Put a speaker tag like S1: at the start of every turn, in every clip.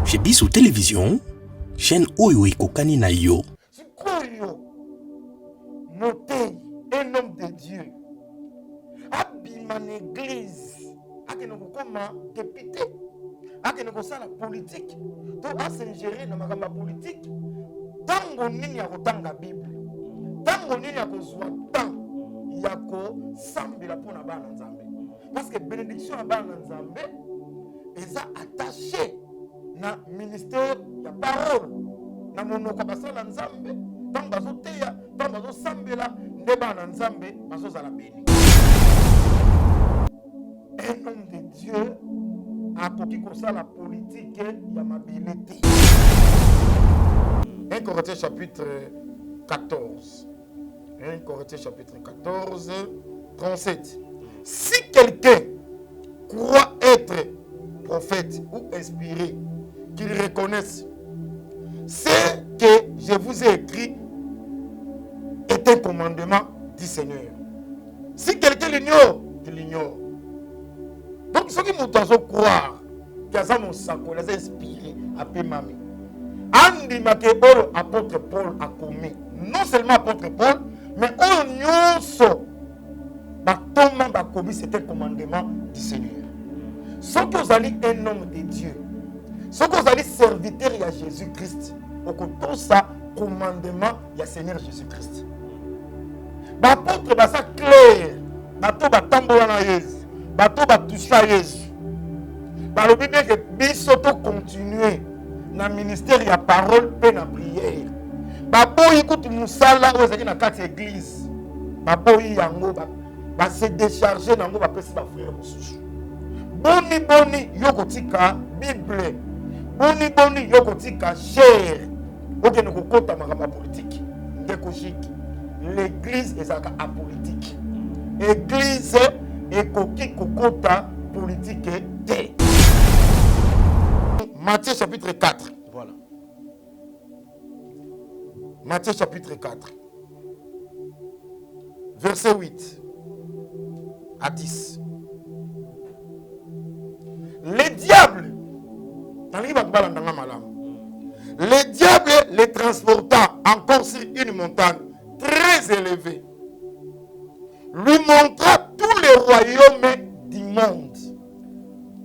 S1: Chez Bissou Télévision, chaîne Oyo Ekokani na yo.
S2: Notez un homme de Dieu. Abima l'église. Akenoko koma député. Akenoko sala politique. To s'ingérer na makamba politique. Tango nini ya kotanga Bible. Tango nini ya kozwa temps ya ko sambela pona bana nzambe. Parce que bénédiction ya bana nzambe eza attaché na ministère ya parole. Na monoko basala nzambe. Tant bazoteya, tant bazosambela nde bana nzambe bazozala béni. Un homme de Dieu akoki kosala politique ya mabele te. 1 Corinthiens chapitre 14. 1 Corinthiens chapitre 14, 37. Si quelqu'un croit être prophète ou inspiré, qu'il reconnaisse ce que je vous ai écrit est un commandement du Seigneur. Si quelqu'un l'ignore, il l'ignore. Donc, ceux qui m'ont croire qu'il y a mon saco, les inspirés, à Pémami. Andi Makebolo, apôtre Paul a commis. Non seulement apôtre Paul, mais on nyonso. Thomas a commis, c'est un commandement du Seigneur. Ceux qui ont allé un homme de Dieu, ceux qui ont allé serviteur à Jésus-Christ, au côté ça, commandement, il y a Seigneur Jésus-Christ. L'apôtre va ça clair. Bato va tambola na Jésus. Bato va toucher à Jésus. Le but est que bisoto continuer dans le ministère de la parole et la prière. Babo écoute musala ou ezaki na kati église. Babo yango va se décharger nango va pesa ba frère mosusu. Boni yokotika Bible. Boni yokotika chair. Ok, nous comptons ma politique. L'église est apolitique. L'église est kokota politique. Matthieu chapitre 4. Voilà. Matthieu chapitre 4. Verset 8 à 10. Les diables, le diable les transporta encore sur une montagne très élevée, lui montra tous les royaumes du monde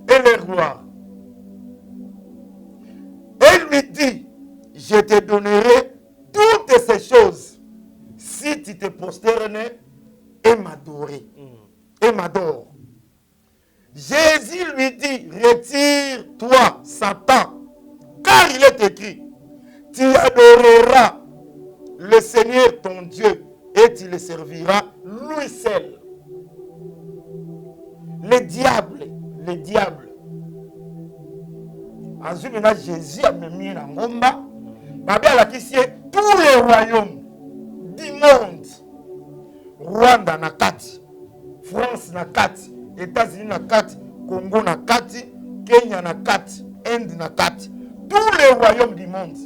S2: et les rois. Et lui dit, je te donnerai toutes ces choses si tu te prosternes et m'adorer. Et m'adore. Jésus lui dit, retire-toi, Satan, car il est écrit, tu adoreras le Seigneur ton Dieu et tu le serviras lui seul. Le diable. Azumina Jésus a mis la ngomba, babé la qui tous les royaumes du monde. Rwanda na kati, France na kati, États-Unis na kati, Congo na kati, Kenya na kati, Inde na kati, tous les royaumes du monde.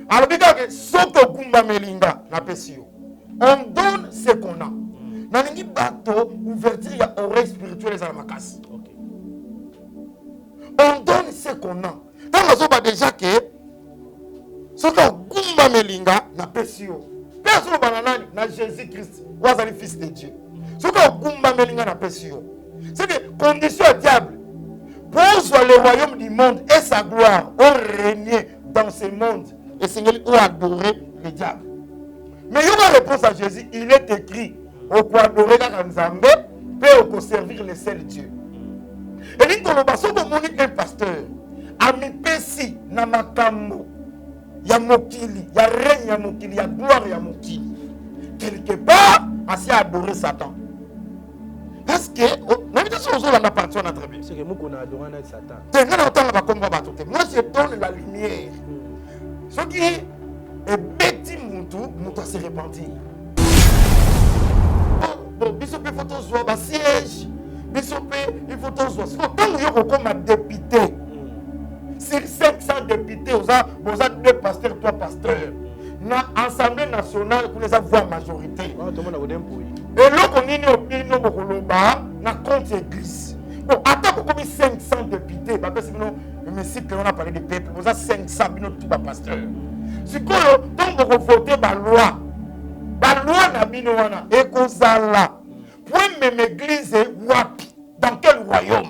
S2: Alors, que soto kumba melinga na pesio. On donne ce qu'on a. Nalingi bato ouverture ya oreille spirituelle à la makasi. On donne ce qu'on a. Tant que déjà que soto kumba melinga na pesio. Personne banana na Jésus-Christ, wazali fils de Dieu. Soto kumba melinga na pesio. C'est que condition diable pour le royaume du monde et sa gloire ont régné dans ce monde. Et Seigneur ont adoré le diable. Mais il y a une réponse à Jésus. Il est écrit au quoi adorer Nzambe et au servir le seul Dieu. Et il dit que un pasteur a mis pesi na makambo ya mokili, ya règne ya mokili, ya gloire ya mokili. Quelque part, assez adorer Satan. Parce que l'invitation aux autres appartient à très bien.
S3: C'est que nous qu'on a adoré Satan.
S2: Moi je donne la lumière. Ce qui est bêti moutou se repentir. Bon, Bishop il faut tous voir un siège. Bishop il faut tous voir. Quand nous sommes comme député, sur 500 députés, vous avez 2 pasteurs, 3 pasteurs. Dans l'Assemblée nationale, vous les avez en majorité. Et là, on est dans contre église. Bon, attends, comme 500 députés, parce que nous, on a parlé des peuples, vous baza 500 bino tout ba pasteur sikoyo ntango kovote baloi na bino wana ekozala po emema église wapi dans quel royaume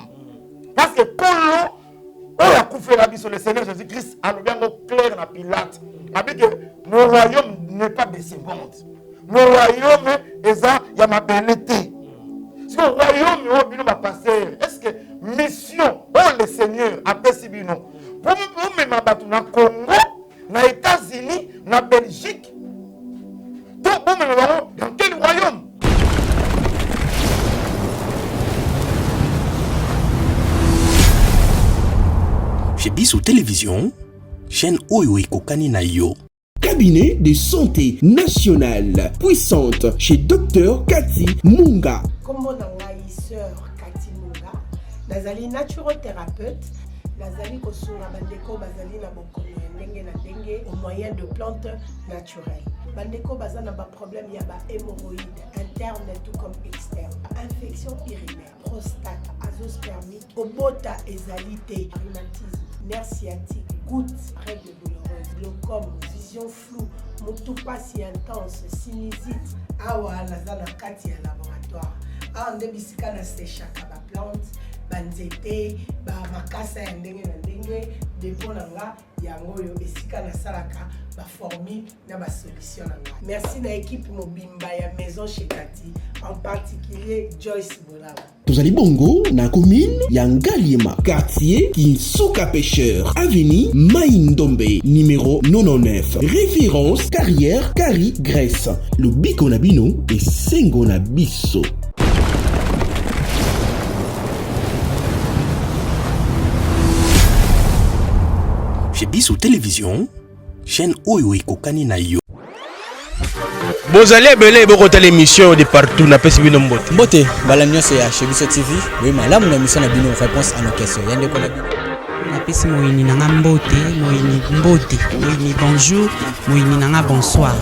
S2: parce que kolo oyo akufela biso le Seigneur Jésus-Christ alobi yango clair na Pilate abi que mon royaume n'est pas de seconde mon royaume eza ya mabele te si le royaume oyo bino bapasteur est-ce que mission oyo le Seigneur apesi bino po omema bato na Congo na États-Unis na Belgique to bomema bango dans quel royaume?
S1: Chez Bissou Télévision, chaîne Oyo Ekokani na yo.
S3: Cabinet de santé nationale puissante chez Dr Cathy Munga.
S4: Comme on a sœur Cathy Munga, nazali naturothérapeute, nazali kosunga bandeko bazali na bokono ndenge na ndenge au moyen de plantes naturelles. Bandeko bazana ba problème ya ba hémorroïdes interne tout comme externe, infection urinaire, prostate, azoospermie, obota ezalité, rhumatisme, nerf sciatique, gouttes, règles douloureuses, glaucome, vision floue, motopathie intense, sinusite, awa nazana kati ya laboratoire. Ah, on débisika na séchaka ba plante, banzete, ba makasa ya ndenge na ndenge, dépôt nanga yango yo esika na salaka ba formule na ba solution nanga. Merci na équipe mobimba ya maison chez Cathy, en particulier Joyce Bolala.
S3: Tozali bongo na commune ya Ngaliema, quartier Kinsuka Pêcheur, avenue Maïndombe, numéro 99. Référence carrière Kari Grèce. Le biko na bino et sengo na biso.
S1: Chez Bissou Télévision, chaîne Oyo Ekokani na yo.
S5: Bozali ebele bokota l'émission de partout na pesi bino mbote.
S6: Mbote balamio c'est chez Bissou TV. Oui, malamu na mission na bino réponse à nos questions. Yande ko na bino.
S7: Na pesi moyini nanga mbote, moyini mbote, moyini bonjour, moyini nanga bonsoir.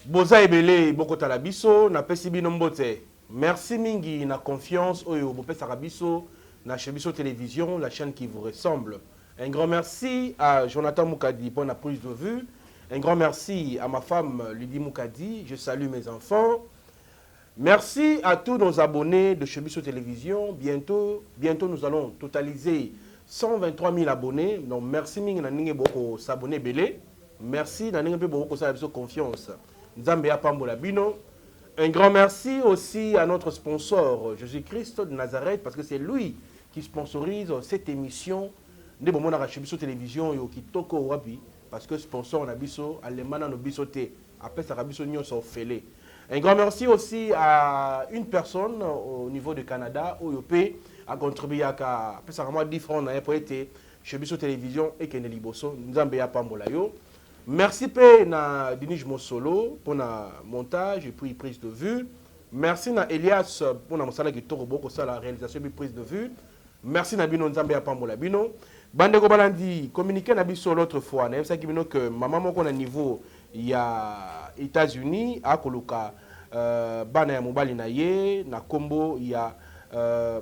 S5: Boza ebele bokota la biso na pesi bino mbote. Merci mingi na confiance oyo bopesa biso na chez Bissou Télévision, la chaîne qui vous ressemble. Un grand merci à Jonathan Moukadi pour la prise de vue. Un grand merci à ma femme Lydie Moukadi. Je salue mes enfants. Merci à tous nos abonnés de chez Bissou Télévision. Bientôt nous allons totaliser 123 000 abonnés. Donc merci mingi na ninge boko s'abonner belé. Merci na ninge boko sa confiance. Nzambe ya pambola bino. Un grand merci aussi à notre sponsor Jésus-Christ de Nazareth parce que c'est lui qui sponsorise cette émission. Nous avons chez Bissou Télévision yo kitoko wabi parce que sponsor na biso alemana no biso te après ça biso nyonso félé. Un grand merci aussi à une personne au niveau du Canada où yopé a contribué à après ça vraiment 10 francs na pour été chez Bissou Télévision et Kene Liboso nzambe ya pambola yo. Merci pe na Dinis Mosolo pour na montage et puis prise de vue. Merci na Elias pour na mosala ki toko boko ça la réalisation et prise de vue. Merci na bino nzambe ya pambola bino. Bande ko balandi communiquer na biso l'autre fois na ça ki bino que maman moko na niveau ya États-Unis a koluka bana ya mobali na ye na kombo ya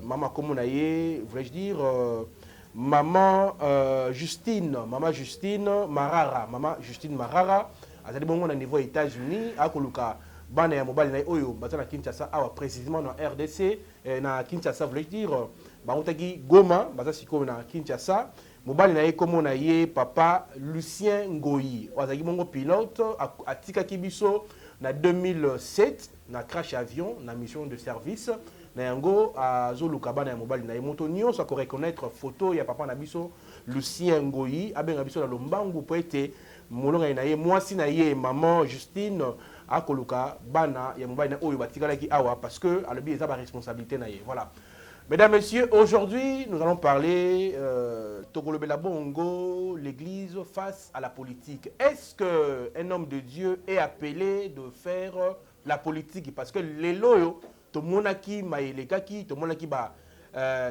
S5: mama komo na ye, voulais-je dire maman Justine Marara azali bongo na niveau États-Unis a koluka bana ya mobali na oyo bazana Kinshasa awa précisément na RDC na Kinshasa, voulais-je dire bautaki Goma baza siko na Kinshasa mobali na ye komo na ye papa Lucien Ngoyi azali bongo pilote atika kibiso na 2007 na crash avion na mission de service na yango azoluka bana ya mobali na ye moto nyonso ko reconnaître photo ya papa na biso Lucien Ngoyi abenga biso na lombangu po ete molonga na ye mwasi na ye maman Justine akoluka bana ya mobali na oyo batikalaki awa parce que alobi eza ba responsabilité na ye. Voilà. Mesdames, Messieurs, aujourd'hui, nous allons parler Togolo Belabongo, l'Église face à la politique. Est-ce qu'un homme de Dieu est appelé de faire la politique? Parce que les loyaux, tout le monde qui m'a élégaki, tout le monde qui va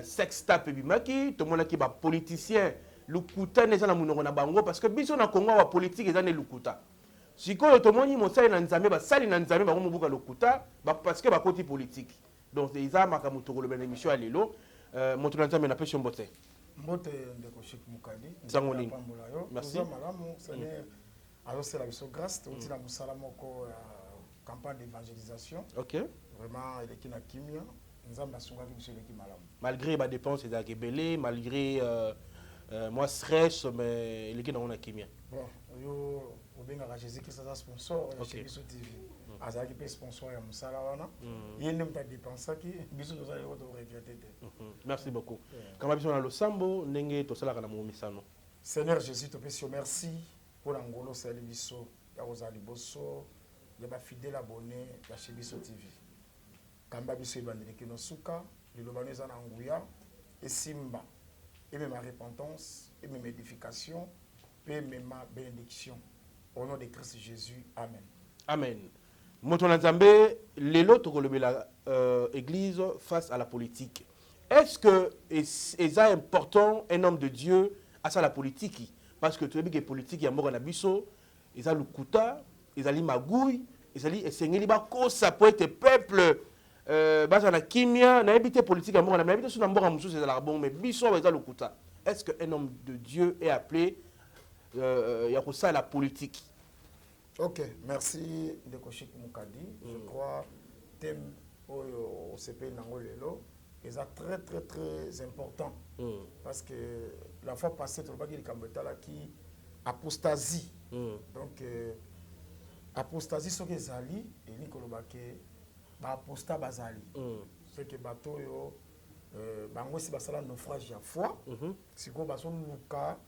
S5: sextape bimaki, tout le monde qui va politicien, lukuta n'est pas na bango parce que biso na Congo la politique est lukuta. Si tout le monde mo sali na nzambe ba sali na nzambe ba ko mubuka lukuta parce que ba côté politique. Donc, c'est ça, ma camoufle le émission à l'élo. Mon tour d'ensemble, n'a pas sur mbote.
S2: Mbote ndeko Chik Mukadi.
S5: Sango nini.
S2: Merci. Malamu, Seigneur. Alors c'est la mission grâce, tu as musala moko campagne d'évangélisation.
S5: OK.
S2: Vraiment il est qui na kimia. Nzamba sunga ki biso ki malamu.
S5: Malgré ma dépense et belé, malgré moi stress mais il est qui na kimia.
S2: Bon, yo obenga Jésus qui est sponsor chez Biso TV. Azaki pe sponsor ya musala wana. Yende mta dépenser ki biso nous allons regretter.
S5: Merci beaucoup. Kama biso na losambo ndenge to sala kana mo misano.
S2: Seigneur Jésus te pèse merci pour l'angolo sali biso ya ozali boso ya ba fidèle abonné ya chez Biso TV. Kamba biso ibandeli kino suka lilobano eza na nguya esimba et même ma repentance et même édification et même ma bénédiction au nom de Christ Jésus. Amen.
S5: Amen. Moto na Nzambe lelo tokolobela église face à la politique. Est-ce que c'est important un homme de Dieu à ça la politique parce que tu as vu que politique ya moko na biso ils a lukuta, ils a li magouille, ils a li esengeli ba ko ça peut être peuple basa na kimia na habité politique ya moko na habité sur na mboka mususu c'est la bon mais biso ils a lukuta. Est-ce que un homme de Dieu est appelé ya ko ça la politique?
S2: OK, merci de Chik Mukadi. Je crois thème au CP nango lelo est très très très important parce que la fois passée tu vas dire kambetala qui apostasie. Donc apostasie ce que zali et ni kolobake ba aposta bazali. C'est que bateau yo bango si basala naufrage ya foi siko baso luka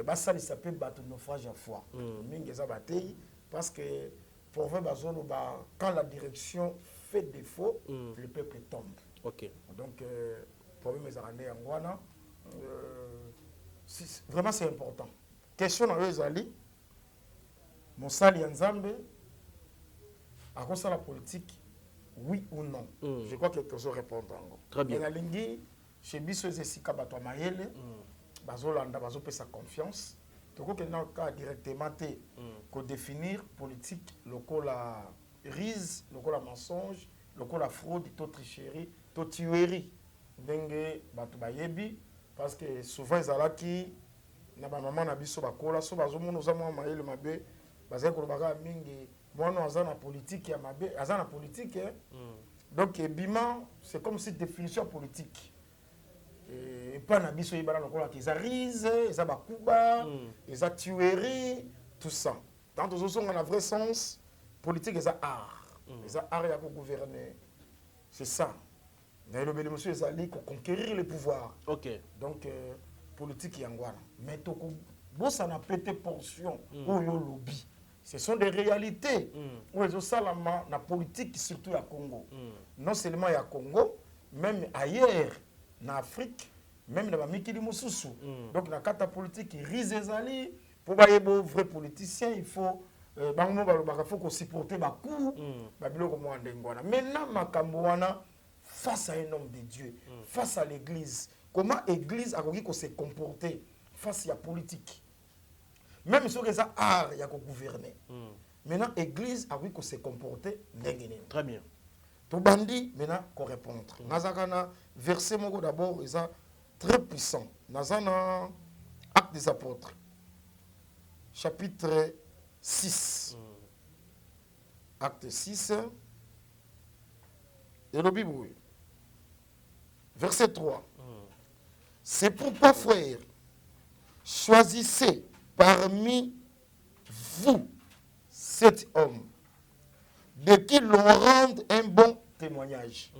S2: basali s'appelle bateau naufrage ya foi. Mingi za batei parce que pour voir bazolo ba quand la direction fait défaut le peuple tombe.
S5: OK.
S2: Donc problème les arandais ngwana vraiment c'est important. Question na ezali mosali ya Nzambe à cause de la politique oui ou non. Je crois que quelques-uns répondent.
S5: Très bien.
S2: La lingi chez Biso Zesika bato mayele bazolanda bazopesa confiance. Toko que dans cas directement té ko définir politique lokola rise, lokola mensonge, lokola fraude, to tricherie, to tuerie. Ndenge bato bayebi parce que souvent ezalaki na ba maman na biso bakola so bazomona za mwa mayele mabe bazali ko baka mingi mwana azana politique ya mabe azana politique donc bima c'est comme si définition politique et pas na biso yibana lokola ki za rise za bakuba za tuerie tout ça tant aux autres on a vrai sens politique et ça art ya pour gouverner c'est ça mais le monsieur ezali ko conquérir le pouvoir.
S5: OK.
S2: Donc politique yangwana mais toko bossa na pété portion ou yo lobby. Ce sont des réalités où ils ont salama la politique surtout à Congo. Non seulement à Congo, même ailleurs en Afrique, même dans la Mikili Moussousou. Donc la carte politique qui risque les alliés pour être un vrai politicien, il faut faut supporter ma coup, maintenant Makambouana face à un homme de Dieu, face à l'église. Comment l'église a qu'on se comporter face à la politique? Même si les art il y a qu'on gouverner. Maintenant l'église a vu qu'on se comporter ndengene.
S5: Très bien.
S2: Tout bandi maintenant qu'on répondre. Nazakana verset moko d'abord ils sont très puissant. Nazana Actes des apôtres. Chapitre 6. Acte 6. Et le Bible. Verset 3. C'est pourquoi, frères, choisissez parmi vous cet homme de qui l'on rende un bon témoignage,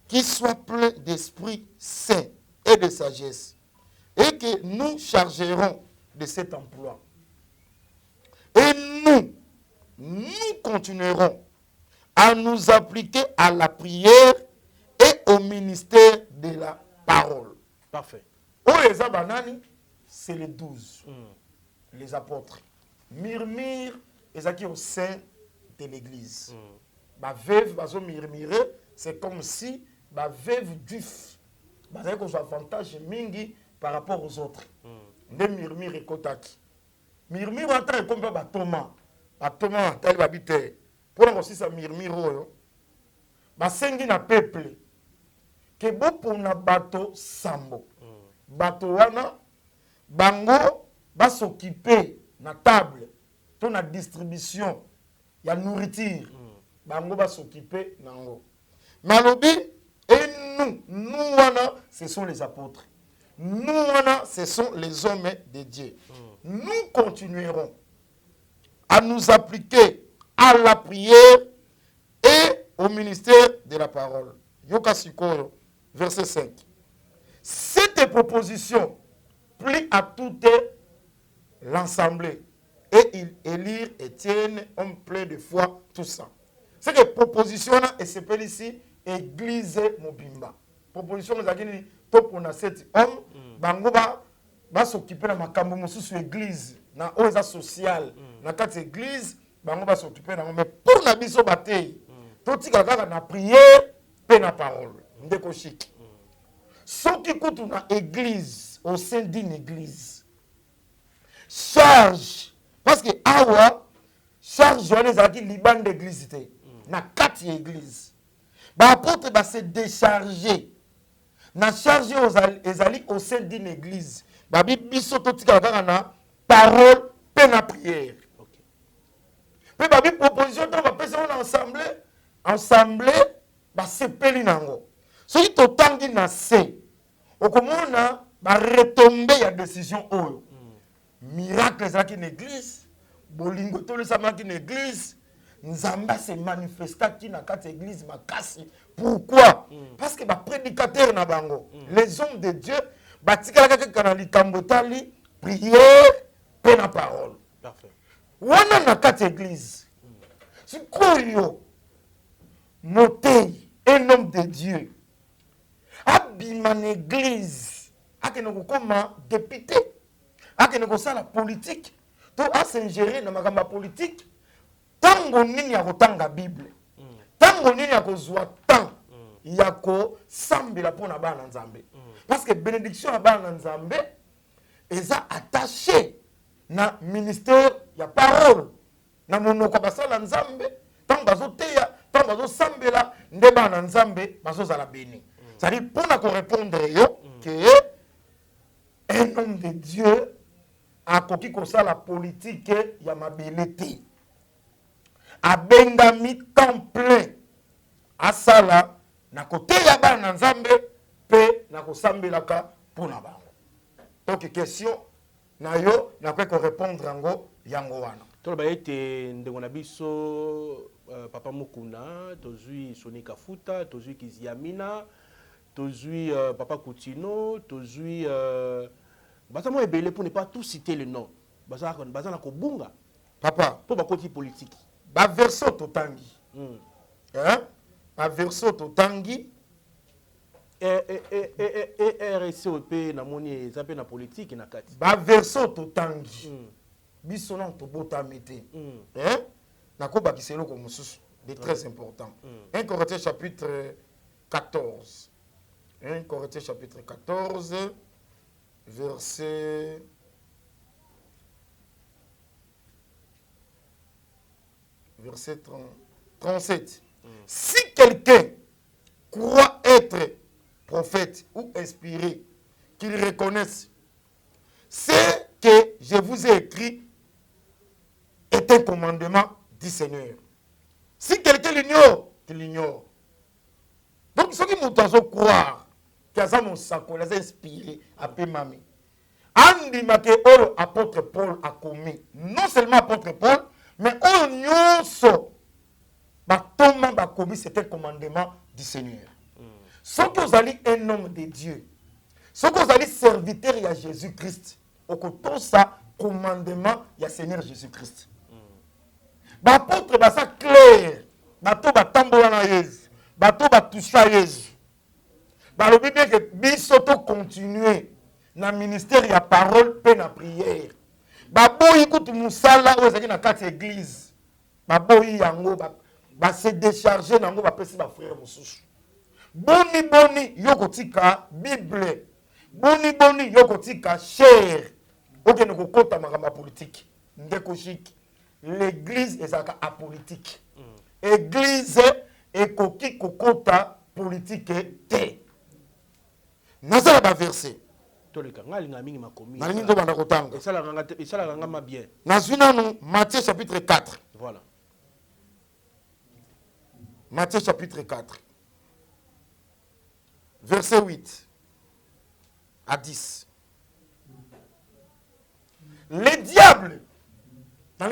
S2: qui soit plein d'esprit saint et de sagesse, et que nous chargerons de cet emploi. Et nous continuerons à nous appliquer à la prière et au ministère de la parole.
S5: Parfait.
S2: Les Abanani, c'est les 12, les apôtres. Murmure, ils qui au sein de l'église. Ba veuve, bazo murmurer, c'est comme si ba veuve duf. Ba ça qu'on avantage mingi par rapport aux autres. Ne murmure et kotaki. Murmure en train comme ba Thomas. Ba Thomas tel babité. Pour aussi ça murmure yo. Ba sengi na peuple. ke bopona bato sambo bato wana bango s'occuper na table to na distribution ya nourriture bango s'occuper nango malobi et nous wana ce sont les apôtres, nous wana ce sont les hommes de Dieu. Nous continuerons à nous appliquer à la prière et au ministère de la parole. Yoka Sikoyo, verset 5. Cette proposition plie à toute l'assemblée et il élire Étienne, homme plein de foi, tout ça. C'est que proposition là et s'appelle ici Église Mobimba. Proposition nous a dit top on a 7 hommes bango ba s'occuper na makambo mosusu église na oza social na kati église bango ba s'occuper na mais pour na biso batei to tika kaka na prière pe na parole ndeko chic. Soki kutu na église au sein d'une église charge parce que awa charge on les a dit liban d'église na kati église ba apôtre ba se décharger na charge ezali au sein d'une église ba biso to tika kaka na parole pe na prière. Pe ba bi proposition to ba pesa on ensemble ba sepeli nango soki to tangi na se okomona ba retomber ya décision oyo miracle ezalaki na église bolingo tolesamaki na église nzamba se manifestaki na kati église makasi. Pourquoi? Parce que ba prédicateur na bango les hommes de Dieu batikalaka kaka na likambo tali prière pe na parole.
S5: Parfait.
S2: Wana na kati église sikoyo motei un homme de Dieu abima na église akene kokoma député akene kosala politique to asingérer na makambo politique tango nini ya kotanga Bible tango nini ya kozwa temps ya kosambela mpona bana nzambe parce que bénédiction ya bana nzambe eza attaché na ministère ya parole na monoko basala nzambe tango bazoteya tango bazosambela nde bana nzambe bazozala béni. C'est-à-dire pour na répondre yo que un homme de Dieu a koki kosala politique ya mabele te abengami temps plein asala na kote ya bana nzambe pe na kosambelaka mpona bango. Donc question na yo na ko répondre yango wana
S5: to ba ete ndeko na biso papa Mukuna tozui Sonika Futa tozui Kiziamina tozui papa Coutinho tozui baza mo ebele pour ne pas tout citer le nom baza na kobunga
S2: papa
S5: pour ba koti politique
S2: ba verso totangi hein ba verso totangi
S5: RSOP na moni ezapé na politique na kati
S2: ba verso totangi biso na tobota mete hein nako bakiselo ko mususu de très important 1 Corinthiens chapitre 14 1 Corinthiens chapitre 14 verset 37. Si quelqu'un croit être prophète ou inspiré, qu'il reconnaisse ce que je vous ai écrit est un commandement du Seigneur. Si quelqu'un l'ignore, qu'il l'ignore. Donc, ceux qui m'ont croire que ça mon sacco, les inspiré à Pémami. Andi make oro apôtre Paul a commis. Non seulement apôtre Paul, mais on nyonso. Batoma ba commis, c'est un commandement du Seigneur. Ce que vous allez un homme de Dieu, ce que vous allez serviteur à Jésus-Christ, au côté ça commandement il y a Seigneur Jésus-Christ. L'apôtre va ça clair, bateau va tambour na Jésus, bateau va toucher Jésus. Bah le bien que bisoto continuer na ministère ya parole pe na prière. Ba boyi kutu musala o ezaki na kati église. Ba boyi yango ba se décharger nango ba pesi ba frère mosusu. Boni yokotika Bible. Boni yokotika cher. Ok ne kokota makamba politique. Ndeko chic. L'église est apolitique. Église est koki kokota politique te. nazala ba verset
S5: toleka ngalinga mingi makomi
S2: nalingi nzobanda kotanga
S5: esalaka nga ma bien.
S2: nazwi nanu Matthieu chapitre 4.
S5: Voilà.
S2: Matthieu chapitre 4 verset 8 à 10. Les diables, le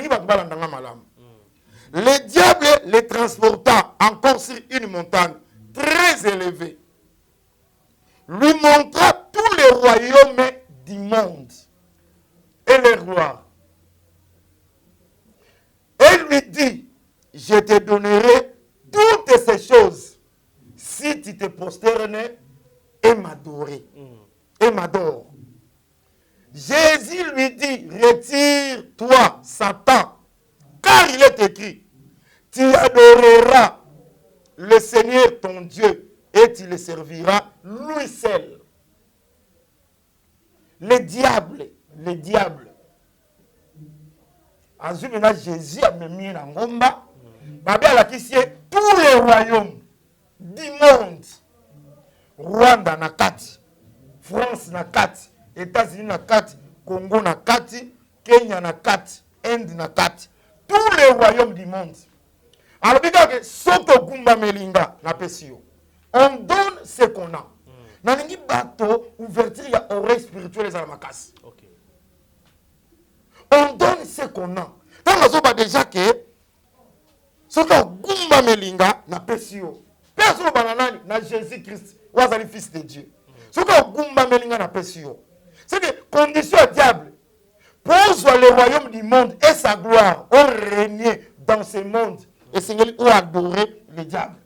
S2: diable les transporta encore sur une montagne très élevée, lui montra tous les royaumes du monde et les rois. Et lui dit, je te donnerai toutes ces choses si tu te prosternes et m'adorer. Et m'adore. Jésus lui dit, retire-toi, Satan, car il est écrit, tu adoreras le Seigneur ton Dieu et tu le serviras lui seul. Le diable. Azul maintenant Jésus a mis en ngomba, babé la qui tous les royaumes du monde, Rwanda na kati, France na kati, États-Unis na kati, Congo na kati, Kenya na kati, Inde na kati, tous les royaumes du monde. Alors que soto kumba melinga na pesio. On donne ce qu'on a. Nalingi bato ouverture ya oreille spirituelle à la makasi.
S5: Okay.
S2: On donne ce qu'on a. Tant que déjà que soto kumba melinga na pesio. Personne bananani na Jésus-Christ, wazali fils de Dieu. Soto kumba melinga na pesio. C'est que condition diable pour le royaume du monde et sa gloire ont régné dans ce monde. Et Seigneur ont adoré le diable.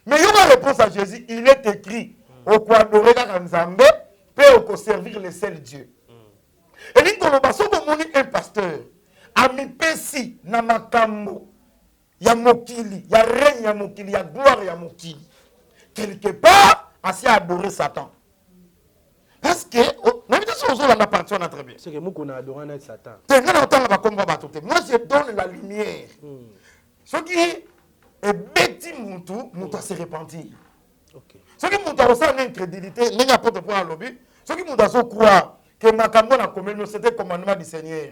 S2: Mais il y a une réponse à Jésus. Il est écrit au quoi adorer Nzambe, puis au servir le seul Dieu. Et il dit que un pasteur a mis pesi na makambo ya mokili, ya règne ya mokili, ya gloire ya mokili. Quelque part, assez adorer Satan. Parce que très bien.
S5: C'est que nous connaissons adoré Satan.
S2: Moi, je donne la lumière. Ce qui est bêti, Moutou à se repentir. Ce qui est aussi une incrédulité, il n'y a pas de point à lobby. Ce qui est croire que Makambo na commune, c'était le commandement du Seigneur.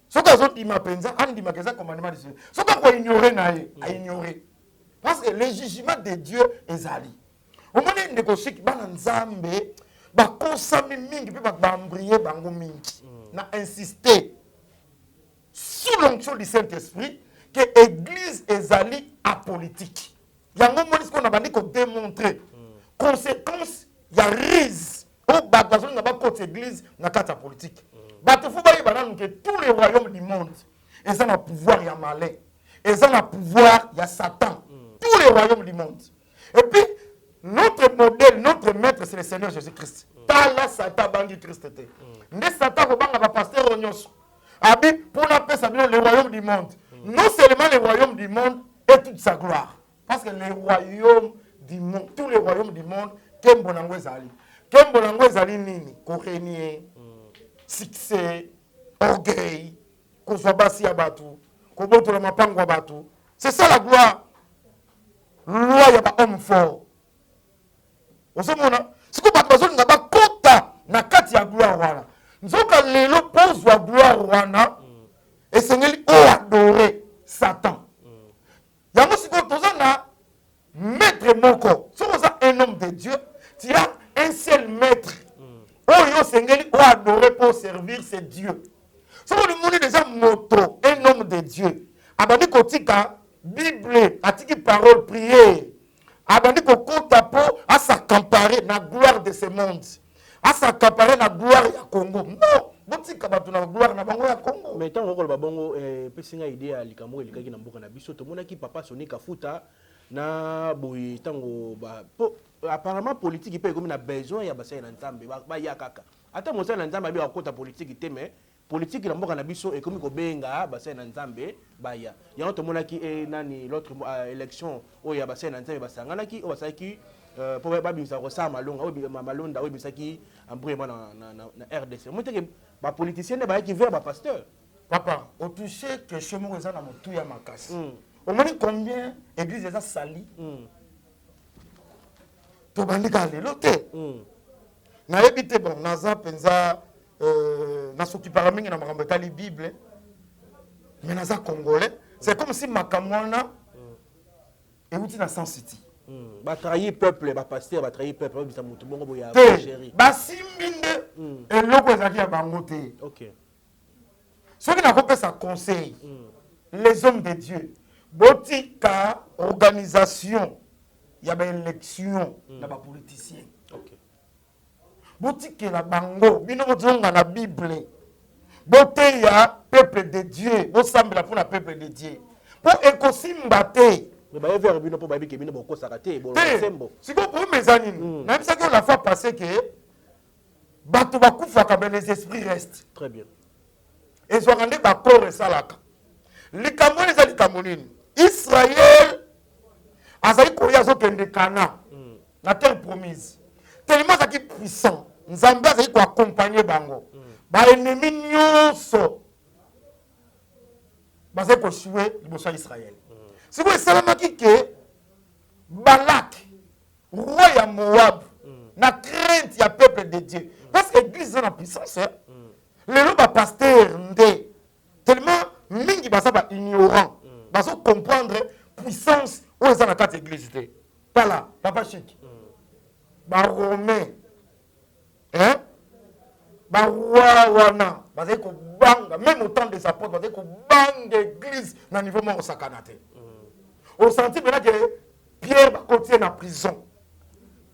S2: Ce qui est dit, c'est le commandement du Seigneur. Ce qui est ignoré, à ignorer. Parce que le jugement de Dieu est ali. Au moment où il y a des choses qui sont Nzambe, bakosami mingi pe bambrier bango mingi na insister sous l'onction du Saint-Esprit que l'église ezali apolitique. Yango moni ce qu'on a bandi ko démontrer conséquence ya rise au bagazon na ba côté église na kata politique. Bato fu bayi bananu que tous les royaumes du monde ils ont le pouvoir ya malin, ils ont le pouvoir ya Satan, tous les royaumes du monde. Et puis notre modèle, notre maître, c'est le Seigneur Jésus-Christ. Tala Satan bangi Christ. Ne Satan ko banga ba pasteur onyos. Abi pour appeler ça le royaume du monde. Non seulement le royaume du monde et toute sa gloire. Parce que les royaumes du monde, tous les royaumes du monde, Kembo nango ezali. Kembo nango ezali nini? Ko régner, succès, orgueil, ko basi ya batu, ko botola mapango ya batu. C'est ça la gloire. Loi ya ba homme fort. Osomona siko bato bazolinga bakota na kati ya gloire wana nzoka lelo pozwa gloire wana esengeli oadore Satan yango siko toza na maître moko soko oza un homme de Dieu tu as un seul maître oyo esengeli oadore pour servir ce Dieu soko limoni déjà moto un homme de Dieu abandi kotika Bible atiki parole prière abandi kokota po à s'accaparer na gloire de ce monde, à s'accaparer na gloire ya Congo. Non, botika batu na gloire na bango ya Congo.
S5: Mais tant que le bongo pesinga idée à likambo elikaki na mboka na biso to monaki papa Sonika Futa na boyi tango ba apparemment politique pe comme na besoin ya basai na Nzambe ba ya kaka. Ata mo na Nzambe bi akota politique te mais politique na mboka na biso et comme ko benga basai na Nzambe ba ya. Ya to monaki nani l'autre élection o ya basai na Nzambe basangana ki o basaki pour ba bimisa ko sa malonga o malonda o bisaki ambrema na RDC. Mo te que ba politicien ba ki vers ba pasteur.
S2: Papa, au touché que chez moi ça na motu ya makasi. Au moins combien église ça sali? tobandika lelo te nayebi te bon naza mpenza nasokipaka mingi na makambo etali bible mais naza congolais c'est comme si makambo wana euti na San City
S5: batrahi peuple bapaster batrahi peuple bisa mutu bongo boya
S2: te
S5: chéri
S2: basimbi nde eloko ezalaki ya bango te
S5: OK
S2: soki nakopesa conseil les hommes de Dieu botika organisation ya baélection na bapoliticien
S5: OK
S2: botikela bango bino bozonga na bible boteya peuple de Dieu bosambela mpona peuple de Dieu mpo ekosimba te
S5: mais ba vers bino po ba biki bino boko sakate bo sembo
S2: siko problème eza nini nayebisaki yo la fois passé que bato bakufaka mais les esprits restent
S5: très bien
S2: ezwaka nde bakoro esalaka likambo wana eza likambo nini Israël azali koya azokende Kana na terre promise tellement azalaki puissant nzambe azali koaccompagne bango baennemi nyonso bazali koshue liboso ya Israël sikoyo esalamaki ke Balak roi ya Moab na crainte ya peuple de Dieu parce que église eza na puissance lelo bapaster nde tellement mingi baza baignorant bazo comprendre puissance oyo eza na kati ya église te tala papa chik baromain baroi wana bazali kobanga même au temps des apôtres bazali kobanga église na niveau moko osakana te osenti mpena ke Pierre bakotie na prison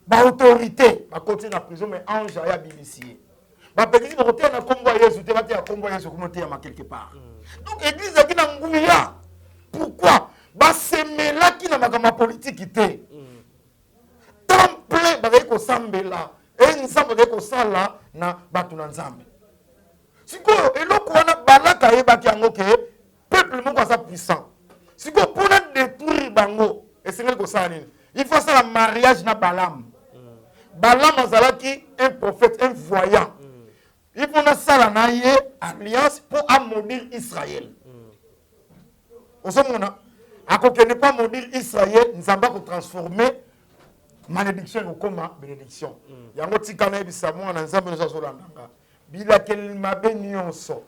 S2: baautorité bakotie na prison mais ange aya bibisie bapekisi bakoteya na kombo ya Yesu te bateya kombo ya Yesu komo teyama quelque part donc église ezalaki na nguya pourquoi basemelaki na makambo ya politiki te temple bazali kosambela nzambe bazali kosala na bato na nzambe sikoyo eloko wana Balaka ayebaki yango ke peuple moko aza puissant sikoyo mpona détruire bango esengeli kosala nini il faut asala mariage na Balaam Balaam azalaki un prophète un voyant il faut nasala na ye alliance pour amodire Israël ozomona akokende pas maudire Israël nzambe akotransformer malédiction ekokoma bénédiction yango tika nayebisa mwana nzambe nyonso azolandanga bilakeli mabe nyonso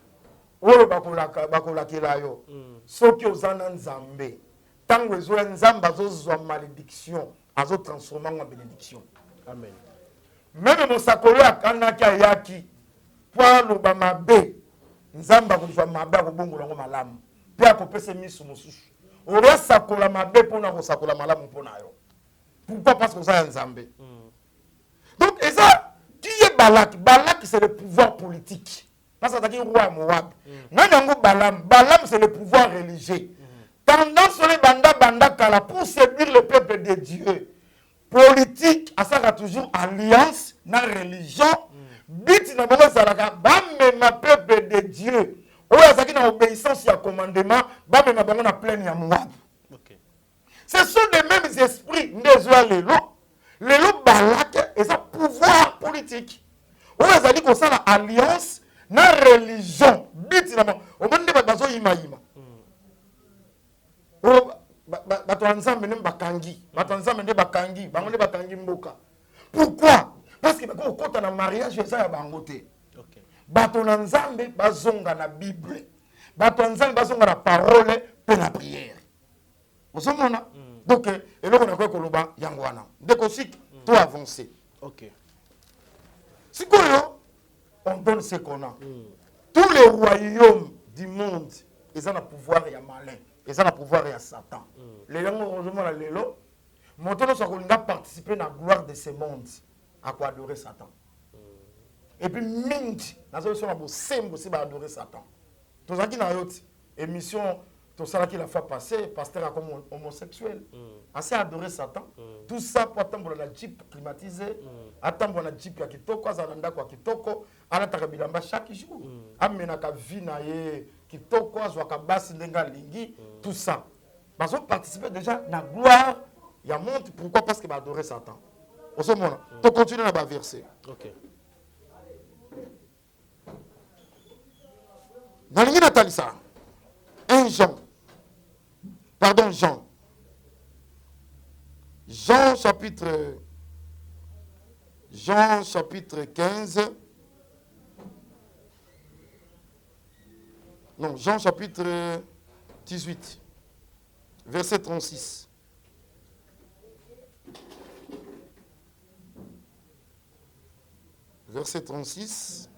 S2: oyo bakolakela yo soki oza na nzambe ntango ezoya nzambe azozwa malédiction azotransforma ngo bénédiction
S5: amen
S2: meme mosakoli akandaki ayaki po aloba mabe nzambe akozwa mabe akobongola yango malamu mpe akopesa miso mosusu oresakola mabe mpona kosakola malamu mpona yo pourquoi parce que ça est nzambe donc et ça qui est Balak Balak c'est le pouvoir politique parce que c'est un roi Moab nanyango Balaam c'est le pouvoir religieux tendance les banda kala pour séduire le peuple de Dieu politique à ça toujours alliance na religion but na bango salaka bamema peuple de Dieu oyo azaki na obéissance ya commandement bamema bango na plaine ya Moab. Ce sont les mêmes esprits ndezoa lelo Balak et sa pouvoir politique oyo azali kosala alliance na religion but na bango omoni nde bato bazoyimayima bato ya nzambe nde bakangi bato ya nzambe nde bakangi bango nde bakangi mboka pourquoi parce que bakokota na mariage eza ya bango te bato na nzambe bazonga na bible bato ya nzambe bazonga na parole mpe na prière ozomona donc eloko nakoki koloba yango wana ndeko siki to avancer sikoyo on donne ce qu'on a tous les royaumes du monde eza na pouvoir ya malin eza na pouvoir ya Satan lelo ozomona lelo moto nyonso akolinga participer na gloire de ce monde akoadorer Satan et puis mingi nazoloso na bosembo si baadorer Satan tozalaki na yo ti émission tosalaki la fois passée pasteur comme homosexuel assez adorer Satan tout ça pour attendre la jeep climatisée attendre la jeep ya kitoko azala ndako ya kitoko alataka bilamba chaque jour amenaka vie na ye kitoko azwaka basi ndenga lingi tout ça bazo participer déjà na gloire ya monde pourquoi parce que baadorer Satan osomona to continuer na ba verset nalingi natalisa Jean chapitre Jean chapitre 15. Non, Jean chapitre 18, verset 36. Verset 36.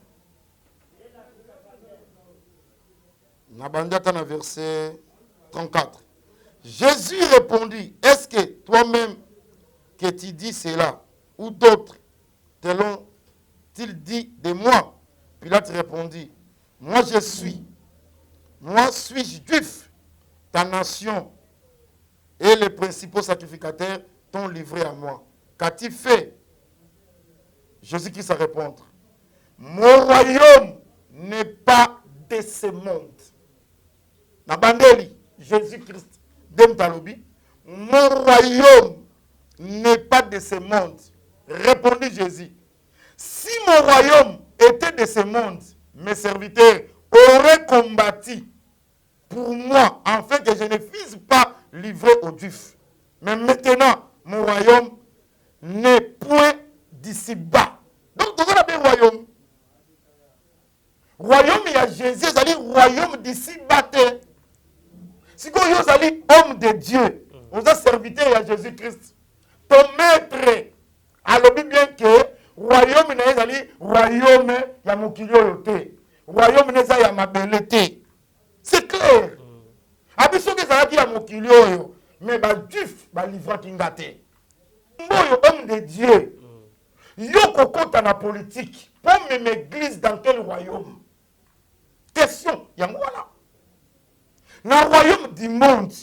S2: Nabandata na verset 34. Jésus répondit, est-ce que toi-même que tu dis cela, ou d'autres te l'ont-ils dit de moi? Pilate répondit, moi suis-je juif, ta nation et les principaux sacrificateurs t'ont livré à moi. Qu'as-tu fait? Jésus-Christ a répondu, mon royaume n'est pas de ce monde. Nabandeli, Jésus-Christ, Demtalobi, mon royaume n'est pas de ce monde. Répondit Jésus, si mon royaume était de ce monde, mes serviteurs auraient combattu pour moi, afin que je ne fusse pas livré aux Juifs. Mais maintenant, mon royaume n'est point d'ici-bas. Donc, vous avez un royaume. Royaume, il y a Jésus, c'est-à-dire royaume d'ici-bas. Si vous êtes homme de Dieu, vous êtes serviteur à Jésus-Christ. Ton maître, alors bien que royaume n'est pas royaume, il y a mon kilioté. Royaume n'est pas ma belleté. C'est clair. Abisso que ça dit à mon kilio, mais bah juif, bah livre qui ngate. Homme de Dieu. Yoko compte la politique. Pour même église dans quel royaume? Question, il y a voilà. Dans le royaume du monde,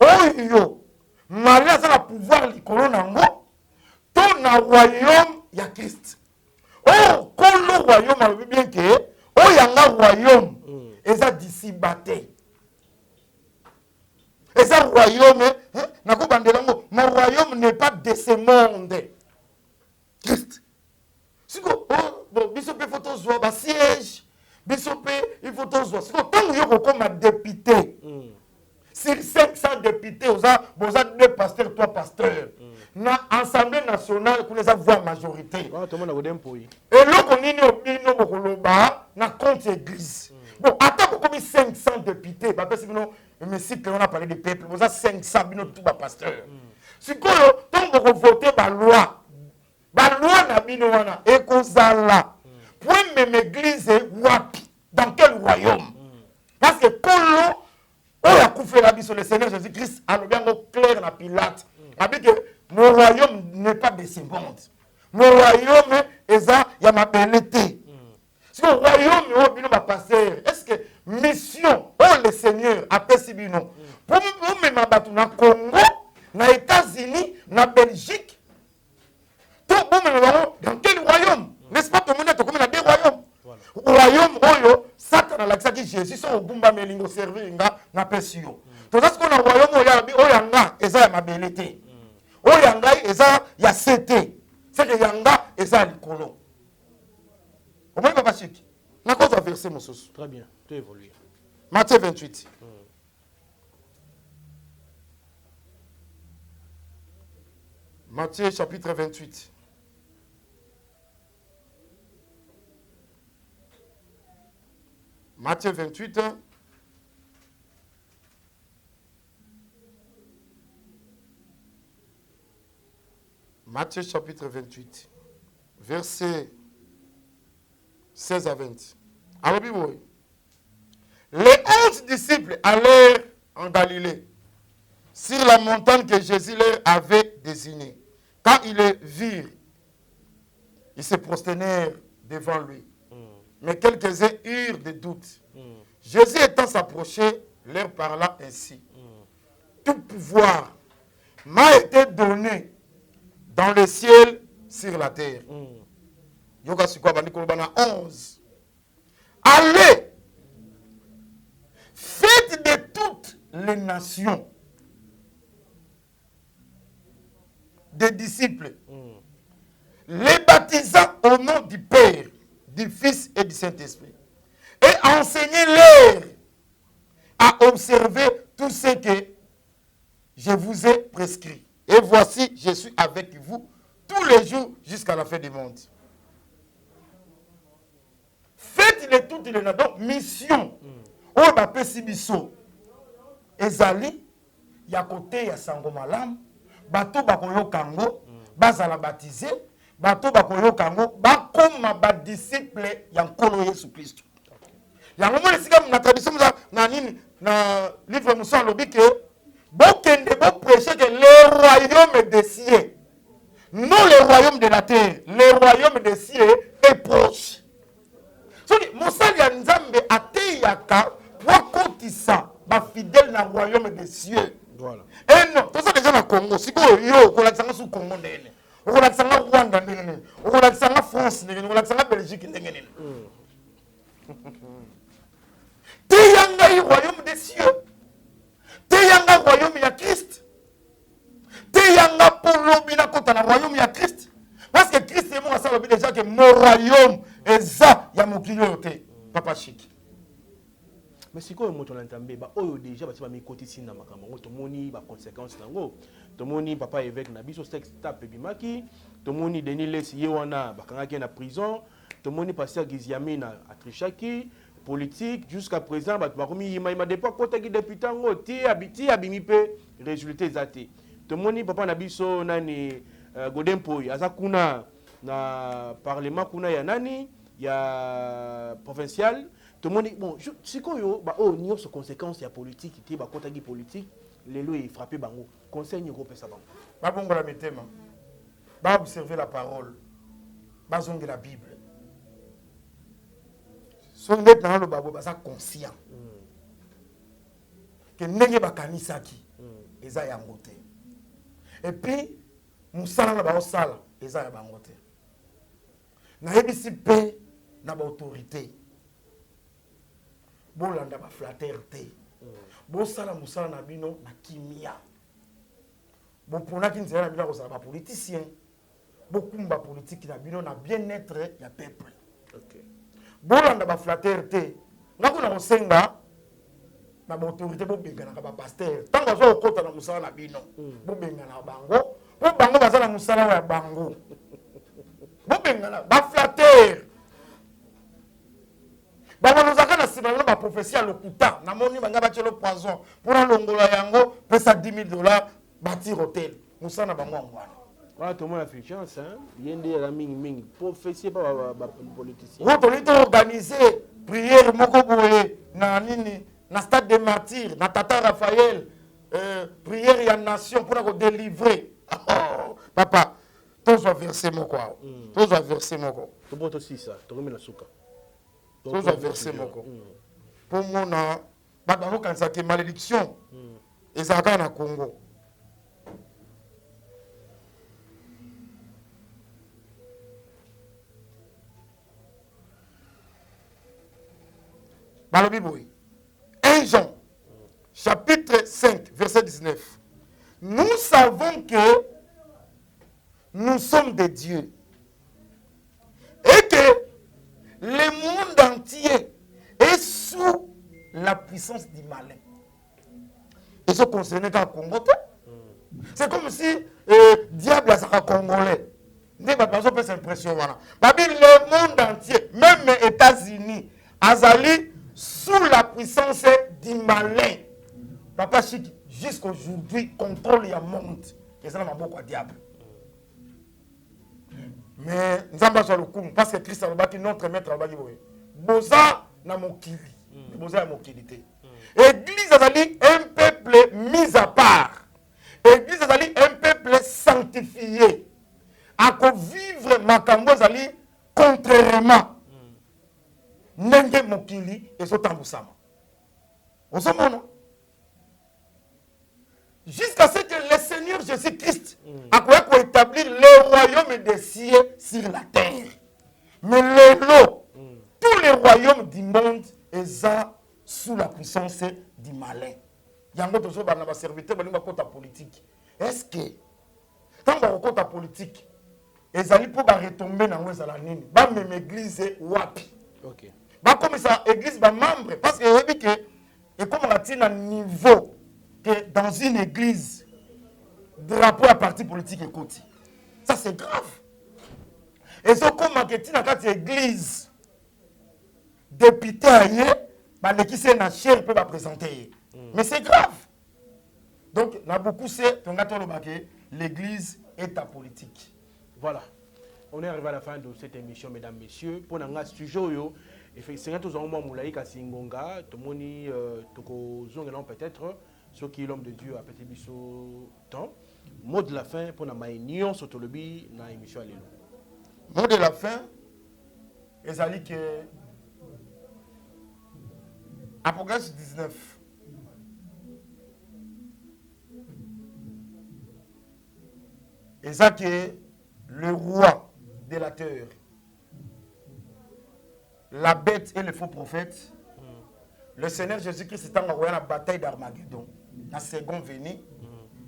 S2: Oyo, malgré ça, le pouvoir, l'icône nango, dans le royaume, il y a Christ. Oh, quand le royaume, on veut bien que, oh, il y a un royaume, et ça d'ici batté. Et ça, royaume, mon royaume n'est pas de ce monde. Christ. Si vous, oh, bon, il faut tous voir, siège. Il faut tous voir. Tant que vous êtes député, sur 500 députés, vous avez 2 pasteurs, 3 pasteurs. Dans l'Assemblée nationale, vous avez voix majorité. Et là, on est dans compte église. Bon, attends, vous avez 500 députés. Mais on a parlé des peuples, vous avez 500 tout pasteurs. Si vous avez voté la loi, la loi n'a et là. Pour même église, dans quel royaume? Parce que quand on a coupé la vie sur le Seigneur Jésus-Christ, alors bien clair la Pilate. Il dit que mon royaume n'est pas de ce monde. Mon royaume est ça, il y a ma belleté. Si le royaume est passer, est-ce que mission, le Seigneur a perçu non? Pour même abattre dans le Congo, dans les États-Unis, dans Belgique, dans quel royaume? N'est-ce pas tout le monde comme des royaumes? Royaume, Oyo, Satan a l'accès qui Jésus, son Bumba Melingo servir, n'a pas su. Tout ça, ce qu'on a royaume, Oyanga, et ça, il y a ma belleté. Oyanga, et ça, il y a CT. C'est que Yanga, et ça, il y a l'icolo. Au moins, Papa Chic, n'a pas versé mon sous.
S5: Très bien, tu évolues.
S2: Matthieu 28. Matthieu chapitre 28. Matthieu 28. Matthieu chapitre 28. Versets 16 à 20. Alors, les 11 disciples allèrent en Galilée, sur la montagne que Jésus leur avait désignée. Quand ils le virent, ils se prosternèrent devant lui. Mais quelques-uns eurent des doutes. Jésus étant s'approché, leur parla ainsi. Tout pouvoir m'a été donné dans le ciel, sur la terre. Yoga Sukwa Bandikolobana 11. Allez, faites de toutes les nations des disciples, les baptisant au nom du Père, du Fils et du Saint-Esprit, et enseignez-leur à observer tout ce que je vous ai prescrit. Et voici, je suis avec vous tous tous les jours jusqu'à la fin du monde. Faites les toutes les donc mission. Oh bah pesibiso. Ezali ya côté ya sango malam, bato bakoyo kango, bazala baptisé, bato bakoyo kango, bakoma ba disciple ya nkolo Yesu Kristo. Ya moment esika na tradition na nini na livre Musa lobike, bokende bo prêcher que le royaume des cieux, non le royaume de la terre, le royaume des cieux est proche. Soki mosali ya Nzambe ateyaka pour kotisa ba fidèle na royaume des cieux.
S5: Voilà.
S2: Eh non, tout ça déjà na Congo, siko yo ko la sanga su Congo ndene. Ko la sanga Rwanda ndene. Ko la sanga France ndene, ko la sanga Belgique ndene. Teyanga yi royaume des cieux. Teyanga royaume ya Christ. Teyanga pour lobina kota na royaume ya Christ. Parce que Christ est mort, ça veut dire déjà que mon royaume est ça, il y a mon client, papa chic.
S5: Mais si quoi moto l'entendé ba oyo déjà ba mi côté sina makambo to moni ba conséquences nango to moni papa évêque na biso sex tape bimaki to moni Denis Les yewana ba kangaki na prison to moni pasteur Giziamina atrichaki politique jusqu'à présent ba komi yima depa kota ki député ngo ti abimi pe résultat zate to moni papa na biso nani Godempoy azakuna na parlement kuna ya nani ya provincial. Tout le monde dit, bon, c'est quoi, il y a des conséquences politiques, il y a des politique, les lois sont frappés, le conseil n'y a pas ça.
S2: Je vais observer la parole, je vais observer la Bible. Si vous êtes dans le Bible, vous êtes conscient que vous n'avez pas de kanisaki, et ça y a ngoté. Et puis, nous sommes dans le sala, et ça y a ngoté. Nous avons une autorité. Bolanda ba flatterie. Bo sala musala na bino na kimia. Bo pona ki nzela bila ko sala ba politicien. Bo kumba politique na bino na bien-être ya peuple. OK. Bolanda ba flatterie. Ngako na kosenga na ba autorité bo benga na ba pasteur. Tango zo okota na musala na bino. Bo benga na bango. Bo bango bazala musala ya bango. Bo benga na ba flatterie. Nous avons une prophétie à l'Okuta. Nous avons un poison. Pour l'ongola yango, pesa $10,000, bâtir hôtel. Nous avons un
S5: voilà, tout le monde a fait chance. Il y a des amis prophétie par les politiciens.
S2: Vous avez organisé prière Mokoboé, na stade des martyrs, na Tata Raphaël, prière et nation pour nous délivrer. Oh, papa, tous va verser mon quoi. Tous va verser mon quoi.
S5: Tu peux aussi ça, tu remets la souka.
S2: Tous va verser mon quoi. Pour moi, quand ça une malédiction, et ça va dans le Congo. Dans la Bible, 1 Jean, chapitre 5, verset 19. Nous savons que nous sommes des dieux et que le monde entier est sous la puissance du malin. Et ce concerne qu'en Congo, c'est comme si diable a congolais. Ne pas s'impressionner. Le monde entier, même les États-Unis, Azali sous la puissance du malin. Papa Chic, jusqu'aujourd'hui, contrôle le monde. Et ça n'a pas de diable. Mais nous avons le coup, parce que Christ a dit notre maître a dit Boza na mokili. Boza na mokilité. Église a dit un peuple mis à part. Église a dit un peuple sanctifié. À vivre makambo zali contrairement. Nenge mokili et so tambusama. Osomona. Jusqu'à ce que le Seigneur Jésus-Christ a établir le royaume des cieux sur la terre. Mais tous les royaumes du monde sont sous la puissance du malin. Il y a un autre serviteur qui a politique. Est-ce que quand on a la politique, ils allaient pour retomber dans l'église, même l'église wapi.
S5: OK.
S2: Comme ça, l'église va membre parce que et comme on a un niveau que dans une église, drapeau à parti politique est côté. Ça, c'est grave. Et ce qu'on marketing dans cette église, député ailleurs, qui s'est na chair peut pas présenter. Mais c'est grave. Donc, on a beaucoup c'est l'église est apolitique.
S5: Voilà. On est arrivé à la fin de cette émission, mesdames, messieurs. Pour nous, studio, effectivement, tous en moment, Moulaï Kassingonga, Tomoni, Toko Zongelan peut-être, ce qui est l'homme de Dieu a peut-être biso temps. Mot de la fin pour nous, Maïnion, Sotolobi, dans l'émission Alléluia.
S2: Mot de la fin, c'est que Apocalypse 19. Et ça qui est le roi délateur, la bête et le faux prophète, le Seigneur Jésus-Christ est en la bataille d'Armageddon. La seconde venue,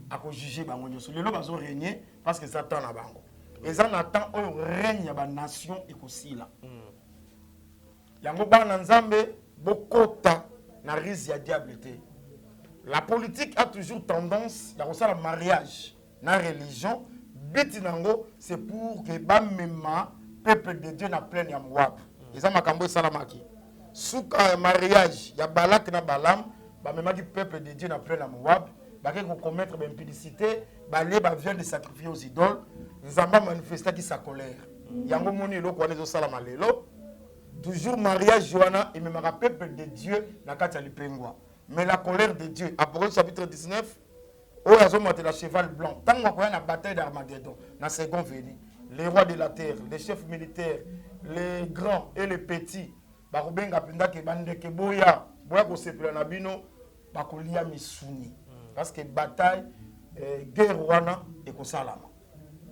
S2: à juger Bango. Les gens vont régner parce que Satan a Bango. Et ça attend un règne à la nation et aussi là. Yango Ban Nzambe, Bokota, na risque ya diablité. La politique a toujours tendance à faire le mariage dans la religion. Bitinango, c'est pour que le peuple de Dieu n'a plein de Moab. Et ça, makambo salamaki. Souka mariage, il y a Balak na Balam, le peuple de Dieu n'a plein de Moab. Ils vont commettre l'impudicité, ils viennent de sacrifier aux idoles. Ils vont manifester sa colère. Yango moni lo kwa nezo salama lelo. Toujours mariage Johanna et même le peuple de Dieu n'a qu'à l'ipengwa. Mais la colère de Dieu, Apocalypse chapitre 19. Oh, ils ont monté la cheval blanc. Tant qu'on a la bataille d'Armageddon, dans la seconde venue, les rois de la terre, les chefs militaires, les grands et les petits, barubenga pinda ke bande ke boya ko sepela na bino bakolia misuni. Parce que bataille, guerre wana et ko salama.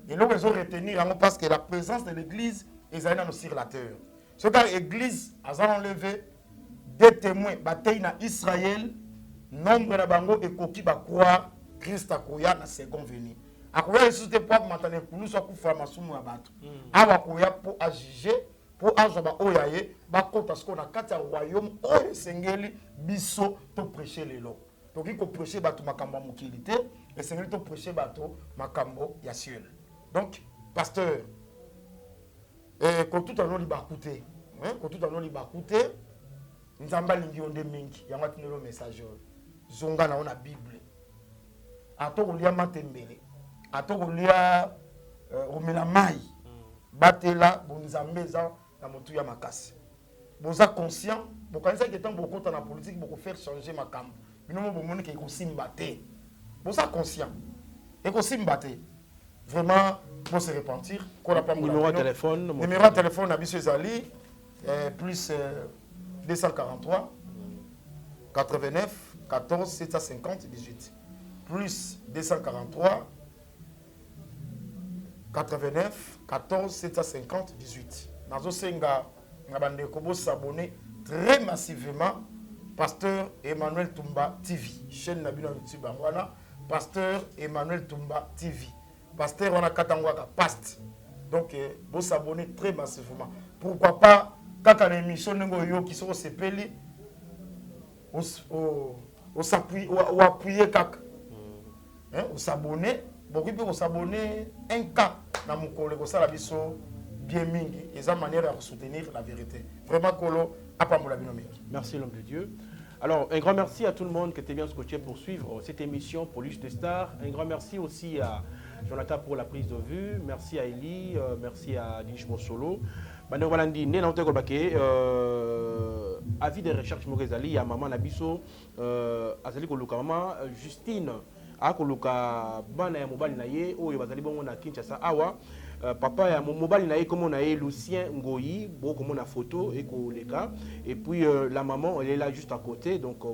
S2: Et là ils ont retenir parce que la présence de l'église est allée sur la terre. Ce que l'église a enlevé des témoins bataille na Israël, nombre na bango et koki ba croire Christ akoya na second venue. Akoya ressuscité pour matane kulu so kufa masumu ya bato. Awa koya pour ajuger, pour ajoba oyaye, ba kota ce qu'on a kati royaume o sengeli biso to prêcher lelo. Donc il faut prêcher bato makambo mukilité et sengeli to prêcher bato makambo ya ciel. Donc pasteur quand tout en li bakouté, quand tout en li bakouté, nzamba lingi onde mingi, yango tinelo message zonga na ona Bible. Atokolia matembele atokolia omela mai batela bonzambe za na motu ya makasi boza conscient bokanisa que tant bokota na politique boko faire changer makambo binomo bomoni ke ko simbate boza conscient et ko simbate vraiment pour se repentir qu'on a pas
S5: numéro de téléphone
S2: na biso ezali plus 243 89 14 750 18 plus 243 89 14 750 18. Nazo senga ngabande kobo s'abonner très massivement Pasteur Emmanuel Tumba TV, chaîne nabino YouTube wana Pasteur Emmanuel Tumba TV. Pasteur wana katangwaka past. Donc vous s'abonner très massivement. Pourquoi pas kaka na émission ngo yo qui sont sepeli au s'appuyer ou appuyer kaka. Vous s'abonner, beaucoup de vous s'abonner un cas dans mon collègue au Salabiso bien mingi et ça manière à soutenir la vérité. Vraiment Kolo a pas mon mingi.
S5: Merci l'homme de Dieu. Alors un grand merci à tout le monde qui était bien scotché pour suivre cette émission Police de Stars. Un grand merci aussi à Jonathan pour la prise de vue. Merci à Eli, merci à Dish Mosolo. Bande Walandi né dans Tekobake avis de recherche Mokezali à maman Nabiso Azali Koluka maman Justine akoluka bana ya mobali na ye oyo bazali bongo na Kinshasa awa papa ya mobali na ye comme on a Lucien Ngoyi beaucoup mon photo et koleka et puis la maman elle est là juste à côté donc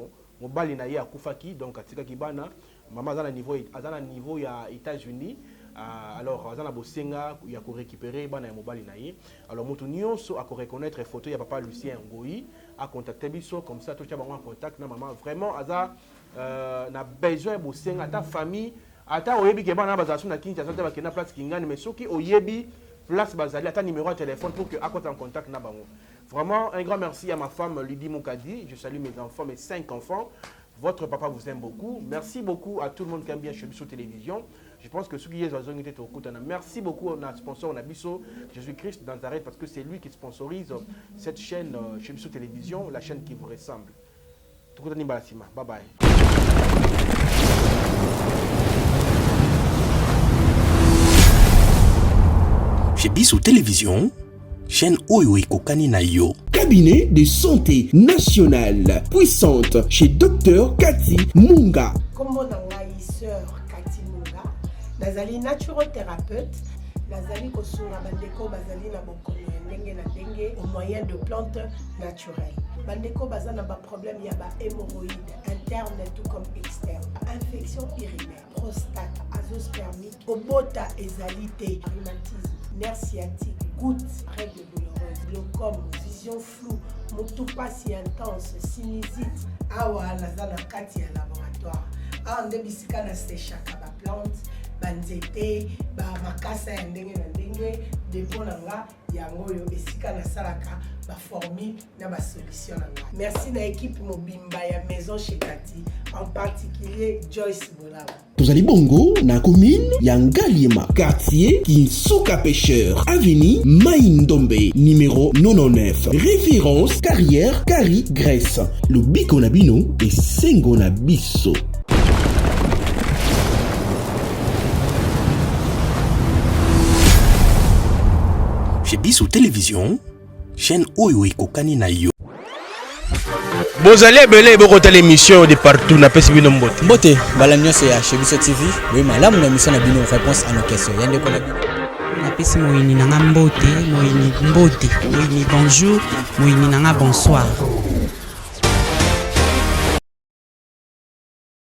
S5: mobali na ye akufaki donc atika kibana maman azana niveau ya États-Unis alors azana bosenga ya ko récupérer bana ya mobali na ye alors mutu nyonso a ko reconnaître photo ya papa Lucien Ngoyi a contacter biso comme ça tout cha bango en contact na maman vraiment aza na besoin bosenga ta famille ata oyebi ke bana bazasu na Kinshasa ta bakena place kingani mais soki oyebi place bazali ata numéro de téléphone pour que akote en contact na bango. Vraiment un grand merci à ma femme Lydie Moukadi, je salue mes enfants, mes 5 enfants. Votre papa vous aime beaucoup. Merci beaucoup à tout le monde qui aime bien chez Bisso Télévision. Je pense que ceux qui sont au coup, merci beaucoup à notre sponsor, Bisso Jésus-Christ Nazareth, parce que c'est lui qui sponsorise cette chaîne chez Bisso Télévision, la chaîne qui vous ressemble. Bye bye.
S1: Chez Bisso Télévision, chaîne Oyo Ekokani na yo.
S3: Cabinet de santé nationale puissante chez Dr Cathy Munga.
S4: Kombo na ngai sœur Cathy Munga, nazali naturothérapeute, nazali kosunga bandeko bazali na bokono ndenge na ndenge au moyen de plantes naturelles. Bandeko baza na ba problème ya ba hémorroïdes interne tout comme externe, infection urinaire, prostate, azoospermique, obota ezalité, rhumatisme, nerf sciatique, gouttes, règles douloureuses, glaucome, vision floue, motopathie intense, sinusite. Awa naza na kati ya laboratoire. Awa nde bisika na séchaka ba plante, banzete, ba makasa ya ndenge na ndenge, depo na nga yango yo esika na salaka ba formule na ba solution na nga. Merci na équipe mobimba ya maison chez Cathy, en particulier Joyce Bolaba.
S3: Tozali bongo na commune ya Ngaliema, quartier Kinsuka Pêcheur, avenue Maïndombe, numéro 99. Référence carrière Kari Grèce. Le biko na bino et sengo na biso.
S1: Chez Bisso Télévision, chaîne Oyo Ekokani na yo.
S5: Bozali ebele bokota l'émission de partout na pesi bino mbote.
S6: Mbote bala nyonso ya chez Bisso TV oui malamu na mission na bino réponse à nos questions yande ko na bino
S7: napesi moyini nanga mbote moyini bonjour moyini nanga bonsoir.